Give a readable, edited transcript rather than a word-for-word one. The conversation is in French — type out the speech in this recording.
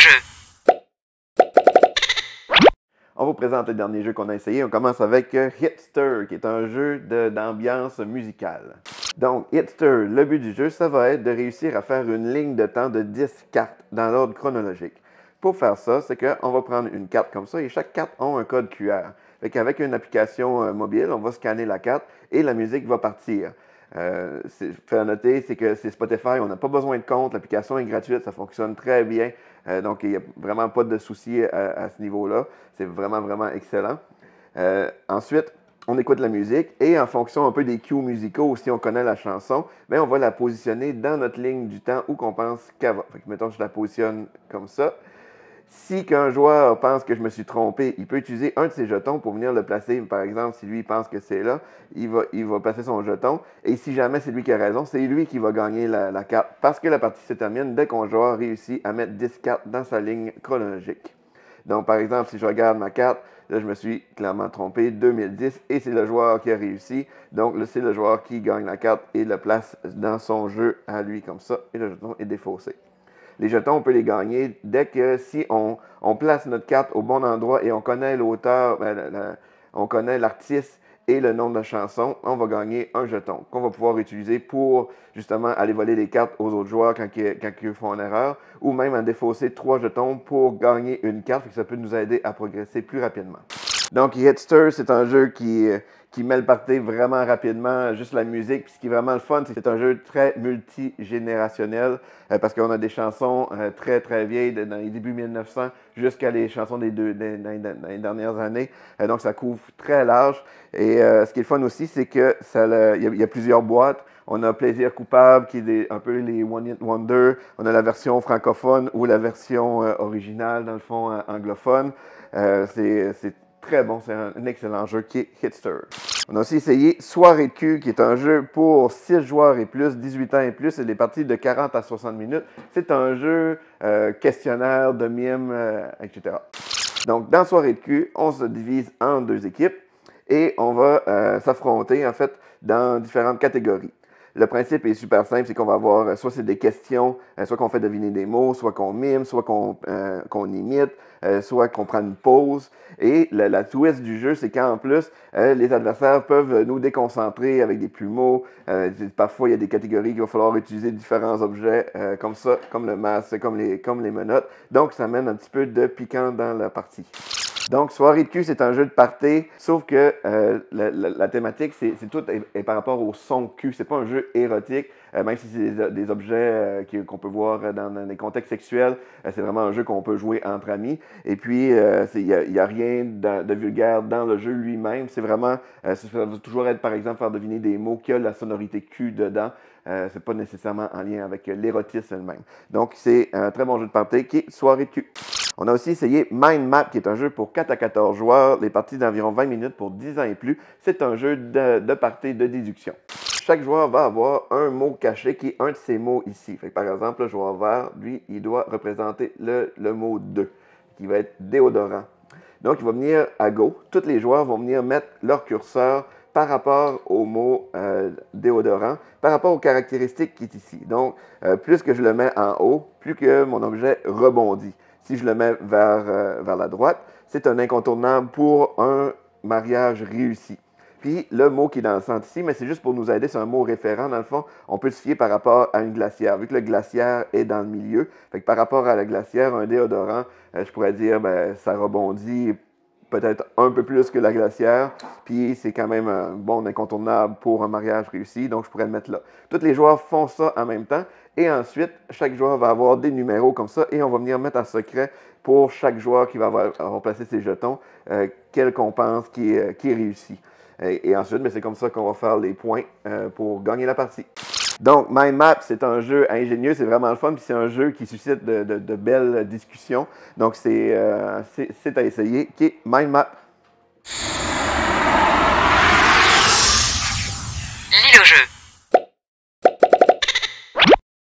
jeu. On vous présente le dernier jeu qu'on a essayé. On commence avec Hitster, qui est un jeu d'ambiance musicale. Donc, Hitster, le but du jeu, ça va être de réussir à faire une ligne de temps de 10 cartes dans l'ordre chronologique. Pour faire ça, c'est qu'on va prendre une carte comme ça et chaque carte a un code QR. Avec une application mobile, on va scanner la carte et la musique va partir. Fait à noter, c'est que c'est Spotify, on n'a pas besoin de compte, l'application est gratuite, ça fonctionne très bien. Donc, il n'y a vraiment pas de souci à ce niveau-là. C'est vraiment, vraiment excellent. Ensuite, on écoute la musique et en fonction un peu des cues musicaux, si on connaît la chanson, bien, on va la positionner dans notre ligne du temps où qu'on pense qu'elle va. Fait que, mettons, je la positionne comme ça. Si qu'un joueur pense que je me suis trompé, il peut utiliser un de ses jetons pour venir le placer. Par exemple, si lui pense que c'est là, il va placer son jeton. Et si jamais c'est lui qui a raison, c'est lui qui va gagner la carte. Parce que la partie se termine dès qu'un joueur réussit à mettre 10 cartes dans sa ligne chronologique. Donc, par exemple, si je regarde ma carte, là, je me suis clairement trompé, 2010, et c'est le joueur qui a réussi. Donc, là, c'est le joueur qui gagne la carte et le place dans son jeu à lui, comme ça, et le jeton est défaussé. Les jetons, on peut les gagner dès que si on place notre carte au bon endroit et on connaît l'auteur, on connaît l'artiste et le nom de la chanson, on va gagner un jeton qu'on va pouvoir utiliser pour justement aller voler les cartes aux autres joueurs quand ils font une erreur, ou même à défausser 3 jetons pour gagner une carte, ça peut nous aider à progresser plus rapidement. Donc, Hitster, c'est un jeu qui met le party vraiment rapidement, juste la musique. Puis ce qui est vraiment le fun, c'est que c'est un jeu très multigénérationnel parce qu'on a des chansons très, très vieilles dans les débuts 1900 jusqu'à les chansons dans les dernières années. Donc, ça couvre très large. Et ce qui est le fun aussi, c'est que il y a plusieurs boîtes. On a Plaisir coupable, qui est un peu les One Hit Wonder. On a la version francophone ou la version originale, dans le fond, anglophone. C'est très bon, c'est un excellent jeu qui est Hitster. On a aussi essayé Soirée de cul, qui est un jeu pour 6 joueurs et plus, 18 ans et plus, c'est des parties de 40 à 60 minutes. C'est un jeu questionnaire, de mime, etc. Donc, dans Soirée de cul, on se divise en 2 équipes et on va s'affronter, en fait, dans différentes catégories. Le principe est super simple, c'est qu'on va avoir, soit c'est des questions, soit qu'on fait deviner des mots, soit qu'on mime, soit qu'on imite, soit qu'on prend une pause. Et la twist du jeu, c'est qu'en plus, les adversaires peuvent nous déconcentrer avec des plumeaux. Parfois, il y a des catégories qu'il va falloir utiliser différents objets comme ça, comme le masque, comme les menottes. Donc, ça amène un petit peu de piquant dans la partie. Donc, Soirée de cul, c'est un jeu de party, sauf que la thématique, c'est tout est par rapport au son cul. C'est pas un jeu érotique, même si c'est des objets qu'on peut voir dans des contextes sexuels. C'est vraiment un jeu qu'on peut jouer entre amis. Et puis, il n'y a rien de vulgaire dans le jeu lui-même. C'est vraiment, ça va toujours être, par exemple, faire deviner des mots qui ont la sonorité cul dedans. C'est pas nécessairement en lien avec l'érotisme elle-même. Donc, c'est un très bon jeu de party qui est Soirée de cul. On a aussi essayé Mind Map, qui est un jeu pour 4 à 14 joueurs, les parties d'environ 20 minutes pour 10 ans et plus. C'est un jeu de party de déduction. Chaque joueur va avoir un mot caché qui est un de ces mots ici. Fait que par exemple, le joueur vert, lui, il doit représenter le mot 2, qui va être déodorant. Donc, il va venir à go. Tous les joueurs vont venir mettre leur curseur par rapport au mot déodorant, par rapport aux caractéristiques qui est ici. Donc, plus que je le mets en haut, plus que mon objet rebondit. Si je le mets vers la droite, c'est un incontournable pour un mariage réussi. Puis, le mot qui est dans le centre ici, mais c'est juste pour nous aider, c'est un mot référent. Dans le fond, on peut se fier par rapport à une glacière. Vu que le glaciaire est dans le milieu, fait que par rapport à la glacière, un déodorant, je pourrais dire, ça rebondit peut-être un peu plus que la glacière, puis c'est quand même un bon incontournable pour un mariage réussi, donc je pourrais le mettre là. Tous les joueurs font ça en même temps, et ensuite, chaque joueur va avoir des numéros comme ça, et on va venir mettre en secret pour chaque joueur qui va avoir placé ses jetons, quel qu'on pense qui est réussi. Et ensuite, c'est comme ça qu'on va faire les points pour gagner la partie. Donc, Mind Map, c'est un jeu ingénieux, c'est vraiment le fun, puis c'est un jeu qui suscite de belles discussions. Donc, c'est à essayer, qui est Mind Map.